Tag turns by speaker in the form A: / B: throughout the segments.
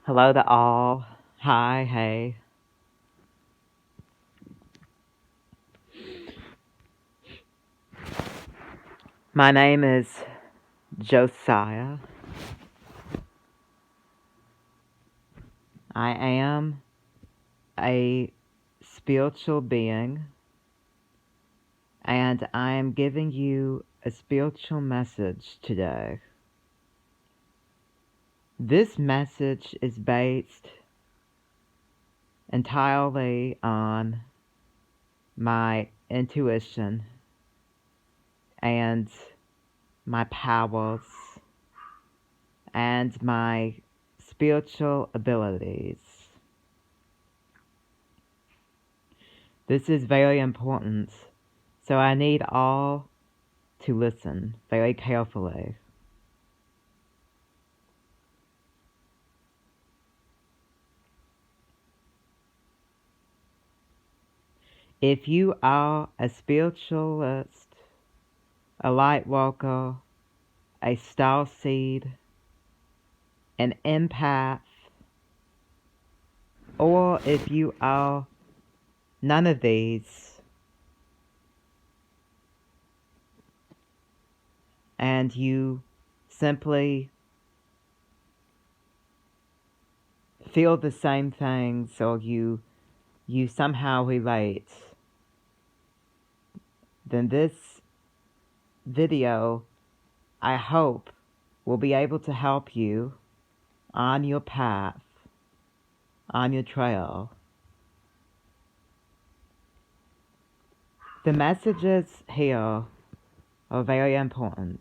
A: Hello to all. Hi, hey. My name is Josiah. I am a spiritual being, and I am giving you a spiritual message today. This message is based entirely on my intuition and my powers and my spiritual abilities. This is very important, so I need all to listen very carefully. If you are a spiritualist, a light worker, a star seed, an empath, or if you are none of these, and you simply feel the same things, or you somehow relate, then this video, I hope, will be able to help you on your path, on your trail. The messages here are very important.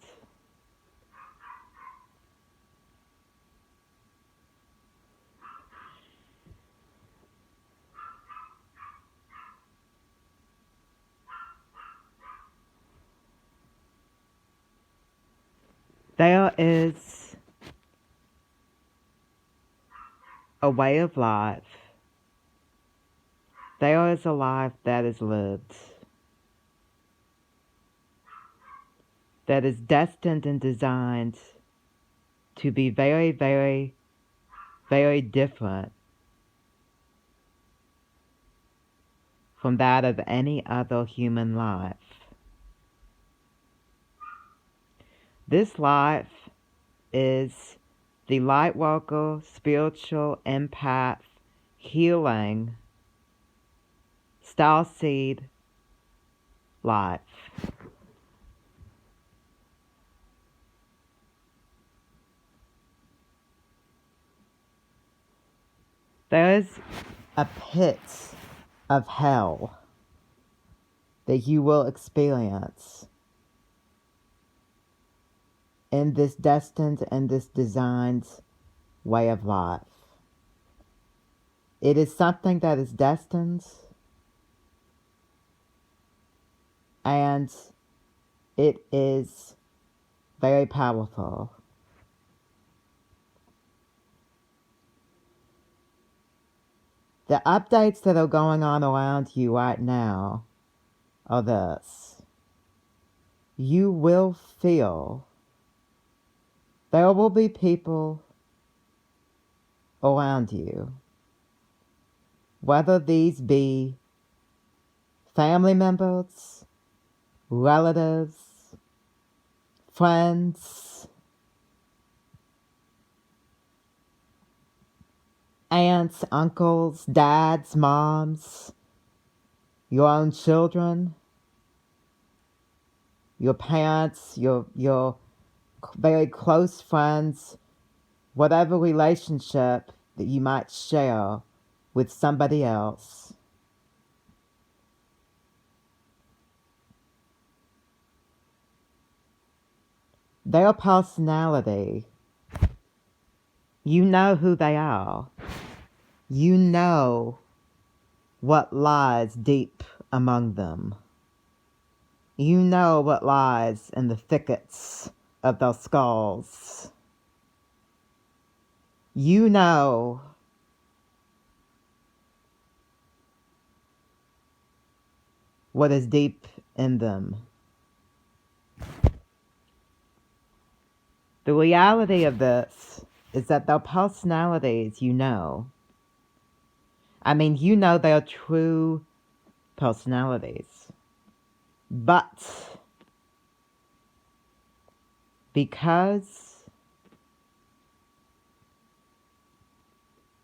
A: There is a way of life. There is a life that is lived, that is destined and designed to be very, very, very different from that of any other human life. This life is the lightworker, spiritual empath, healing, starseed life. There is a pit of hell that you will experience in this destined and this designed way of life. It is something that is destined, and it is very powerful. The updates that are going on around you right now are this. You will feel there will be people around you, whether these be family members, relatives, friends, aunts, uncles, dads, moms, your own children, your parents, your very close friends, whatever relationship that you might share with somebody else. Their personality, you know who they are. You know what lies deep among them. You know what lies in the thickets of their skulls. You know what is deep in them. The reality of this is that their personalities, I mean, their true personalities. But because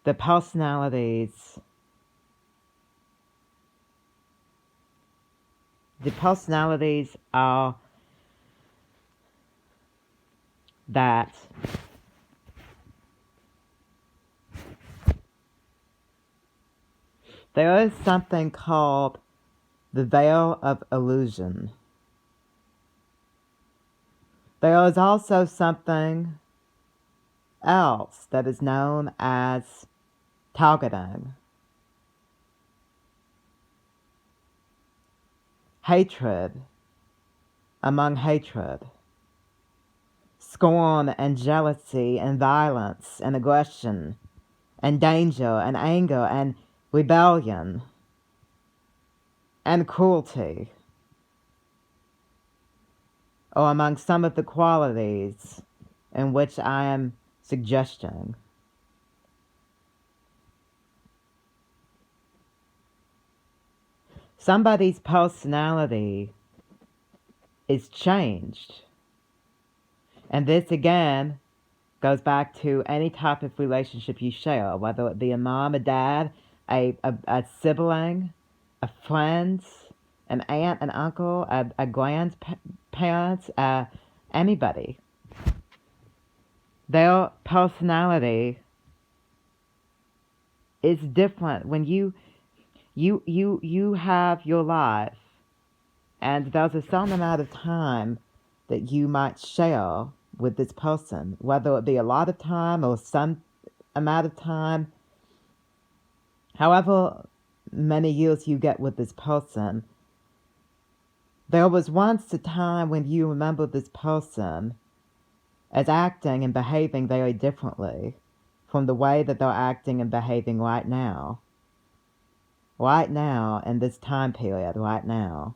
A: the personalities are that there is something called the veil of illusion. There is also something else that is known as targeting. Hatred among hatred. Scorn and jealousy and violence and aggression and danger and anger and rebellion and cruelty are among some of the qualities in which I am suggesting. Somebody's personality is changed. And this again goes back to any type of relationship you share, whether it be a mom, a dad, a sibling, a friend, an aunt, an uncle, a grandparent, anybody. Their personality is different when you have your life, and there's a certain amount of time that you might share with this person, whether it be a lot of time or some amount of time, however many years you get with this person. There was once a time when you remember this person as acting and behaving very differently from the way that they're acting and behaving right now. Right now, in this time period, right now.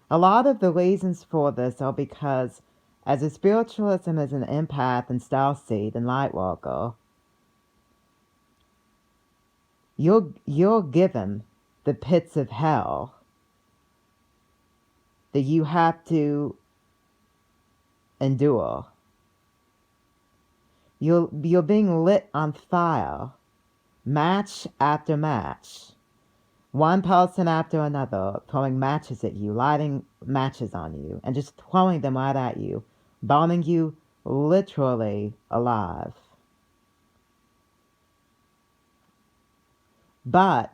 A: A lot of the reasons for this are because as a spiritualist and as an empath and starseed and lightworker, you're given the pits of hell that you have to endure. You're being lit on fire, match after match. One person after another throwing matches at you, lighting matches on you, and just throwing them right at you, burning you literally alive. But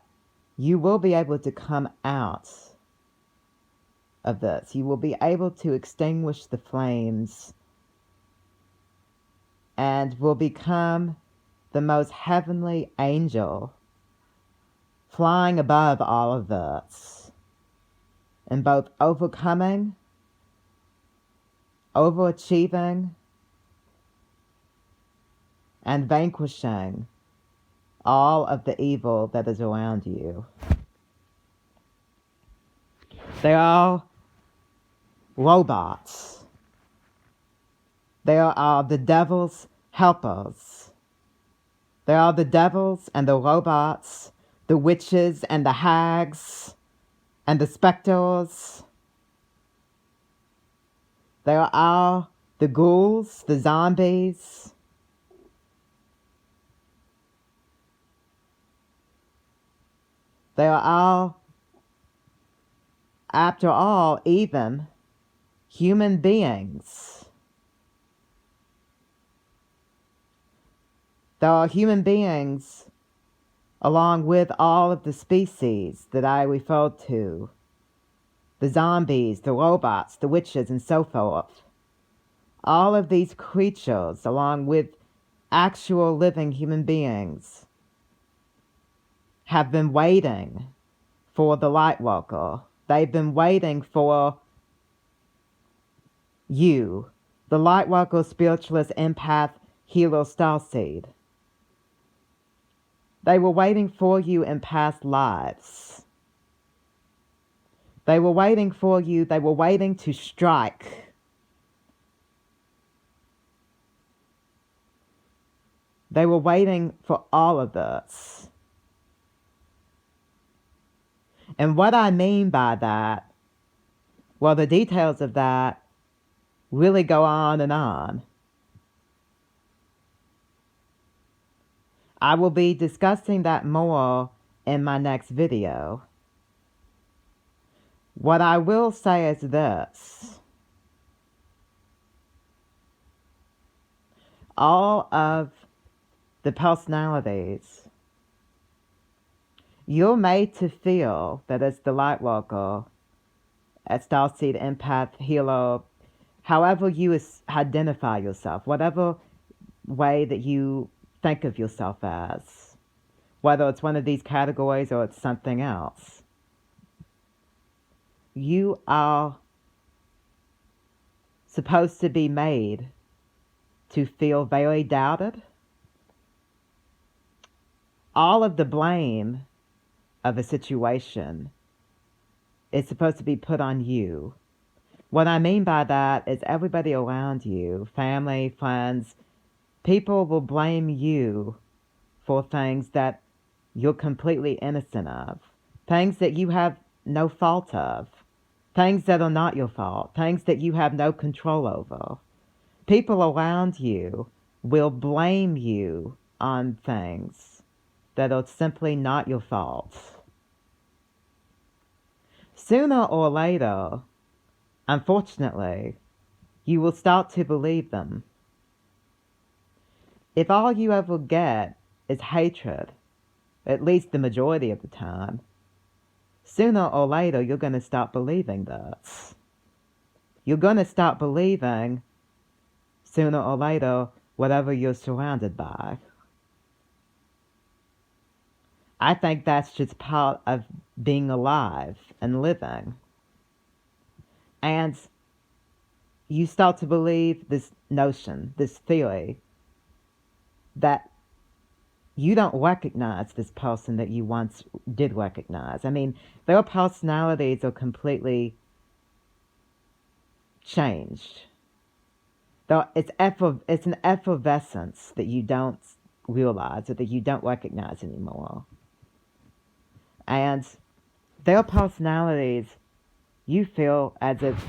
A: you will be able to come out of this. You will be able to extinguish the flames and will become the most heavenly angel flying above all of this, in both overcoming, overachieving, and vanquishing all of the evil that is around you. They are robots. They are the devil's helpers. They are the devils and the robots, the witches and the hags and the specters. They are all the ghouls, the zombies. They are all, after all, even human beings. There are human beings along with all of the species that I referred to, the zombies, the robots, the witches, and so forth. All of these creatures, along with actual living human beings, have been waiting for the Lightworker. They've been waiting for you, the Lightworker, spiritualist, empath, healer, starseed. They were waiting for you in past lives. They were waiting for you. They were waiting to strike. They were waiting for all of this. And what I mean by that, well, the details of that really go on and on. I will be discussing that more in my next video. What I will say is this. All of the personalities, you're made to feel that as the light worker, as Starseed, empath, healer, however you identify yourself, whatever way that you think of yourself as, whether it's one of these categories or it's something else, you are supposed to be made to feel very doubted. All of the blame of a situation is supposed to be put on you. What I mean by that is everybody around you, family, friends, people will blame you for things that you're completely innocent of, things that you have no fault of, things that are not your fault, things that you have no control over. People around you will blame you on things that are simply not your fault. Sooner or later, unfortunately, you will start to believe them. If all you ever get is hatred, at least the majority of the time, sooner or later you're going to start believing this. You're going to start believing, sooner or later, whatever you're surrounded by. I think that's just part of being alive and living. And you start to believe this notion, this theory, that you don't recognize this person that you once did recognize. I mean, their personalities are completely changed. It's an effervescence that you don't realize or that you don't recognize anymore. And their personalities, you feel as if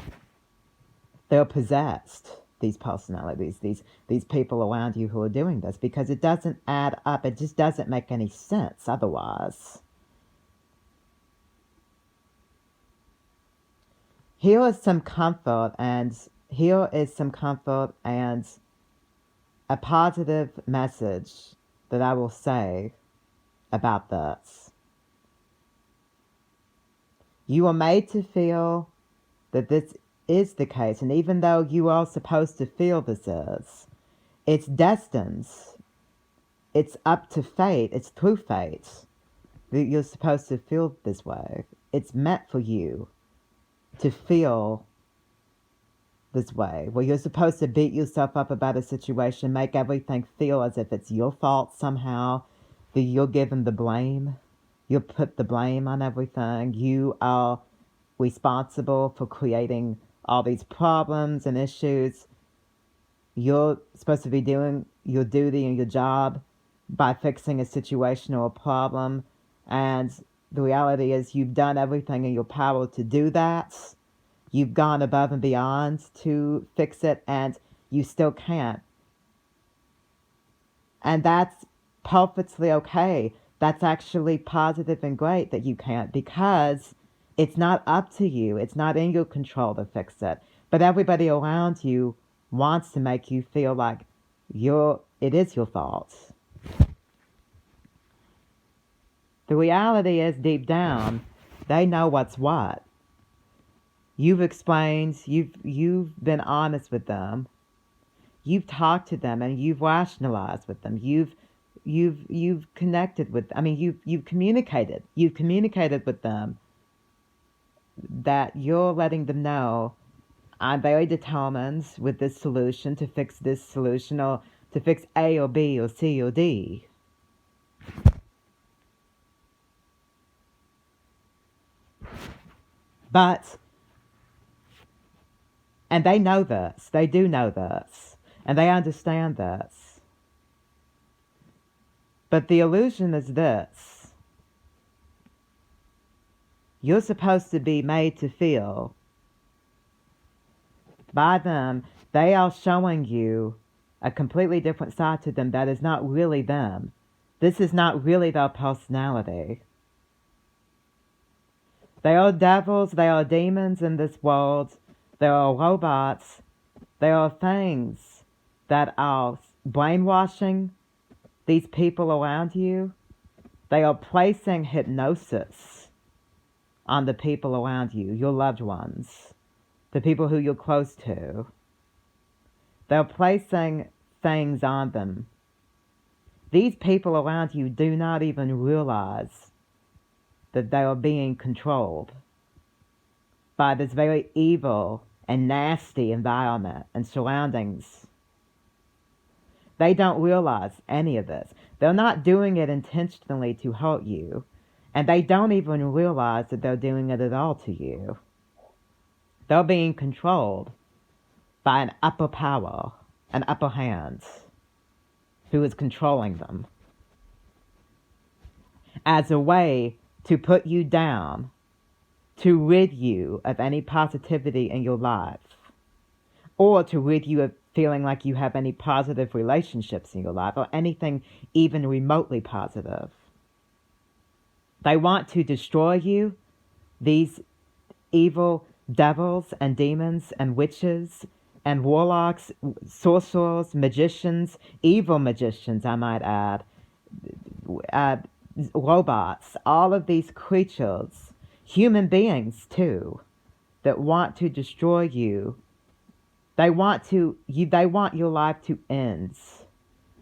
A: they're possessed, these personalities, these people around you who are doing this, because it doesn't add up. It just doesn't make any sense otherwise. Here is some comfort and a positive message that I will say about this. You are made to feel that this is the case, and even though you are supposed to feel this is, it's destined. It's up to fate. It's through fate that you're supposed to feel this way. It's meant for you to feel this way, where you're supposed to beat yourself up about a situation, make everything feel as if it's your fault somehow, that you're given the blame. You put the blame on everything. You are responsible for creating all these problems and issues. You're supposed to be doing your duty and your job by fixing a situation or a problem. And the reality is you've done everything in your power to do that. You've gone above and beyond to fix it, and you still can't. And that's perfectly okay. That's actually positive and great that you can't, because it's not up to you. It's not in your control to fix it. But everybody around you wants to make you feel like it is your fault. The reality is, deep down, they know what's what. You've explained, you've been honest with them. You've talked to them and you've rationalized with them. You've connected with, you've communicated. You've communicated with them that you're letting them know, I'm very determined with this solution to fix this solution, or to fix A or B or C or D. And they know this. They do know this. And they understand this. But the illusion is this. You're supposed to be made to feel by them. They are showing you a completely different side to them that is not really them. This is not really their personality. They are devils, they are demons in this world, they are robots, they are things that are brainwashing these people around you. They are placing hypnosis on the people around you, your loved ones, the people who you're close to. They're placing things on them. These people around you do not even realize that they are being controlled by this very evil and nasty environment and surroundings. They don't realize any of this. They're not doing it intentionally to hurt you, and they don't even realize that they're doing it at all to you. They're being controlled by an upper power, an upper hand, who is controlling them as a way to put you down, to rid you of any positivity in your life, or to rid you of feeling like you have any positive relationships in your life, or anything even remotely positive. They want to destroy you, these evil devils and demons and witches and warlocks, sorcerers, magicians, evil magicians, I might add, robots, all of these creatures, human beings too, that want to destroy you. They want your life to end.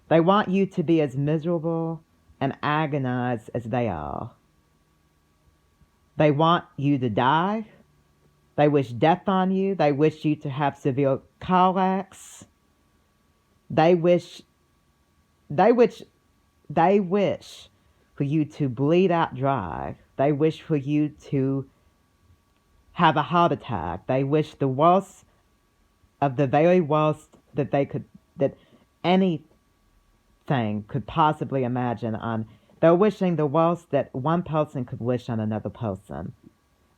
A: They want you to be as miserable and agonized as they are. They want you to die. They wish death on you. They wish you to have severe car wrecks. They wish for you to bleed out dry. They wish for you to have a heart attack. They wish the worst of the very worst that anything could possibly imagine on. They're wishing the worst that one person could wish on another person.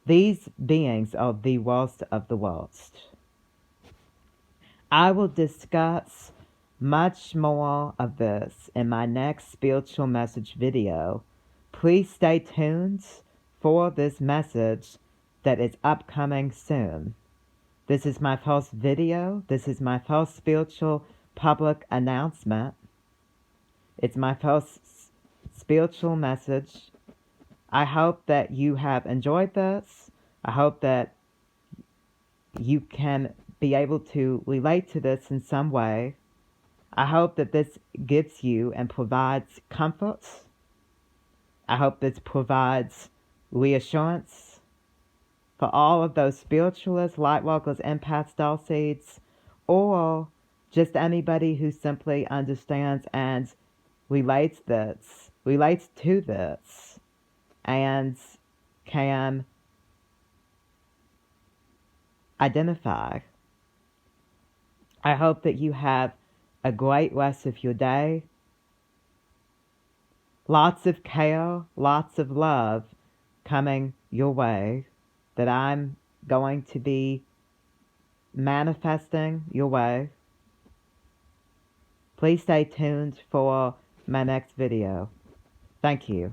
A: These beings are the worst of the worst. I will discuss much more of this in my next spiritual message video. Please stay tuned for this message that is upcoming soon. This is my first video. This is my first spiritual public announcement. It's my first spiritual message. I hope that you have enjoyed this. I hope that you can be able to relate to this in some way. I hope that this gives you and provides comfort. I hope this provides reassurance for all of those spiritualists, light workers, empaths, starseeds, or just anybody who simply understands and relates to this, and can identify. I hope that you have a great rest of your day. Lots of care, lots of love coming your way that I'm going to be manifesting your way. Please stay tuned for my next video. Thank you.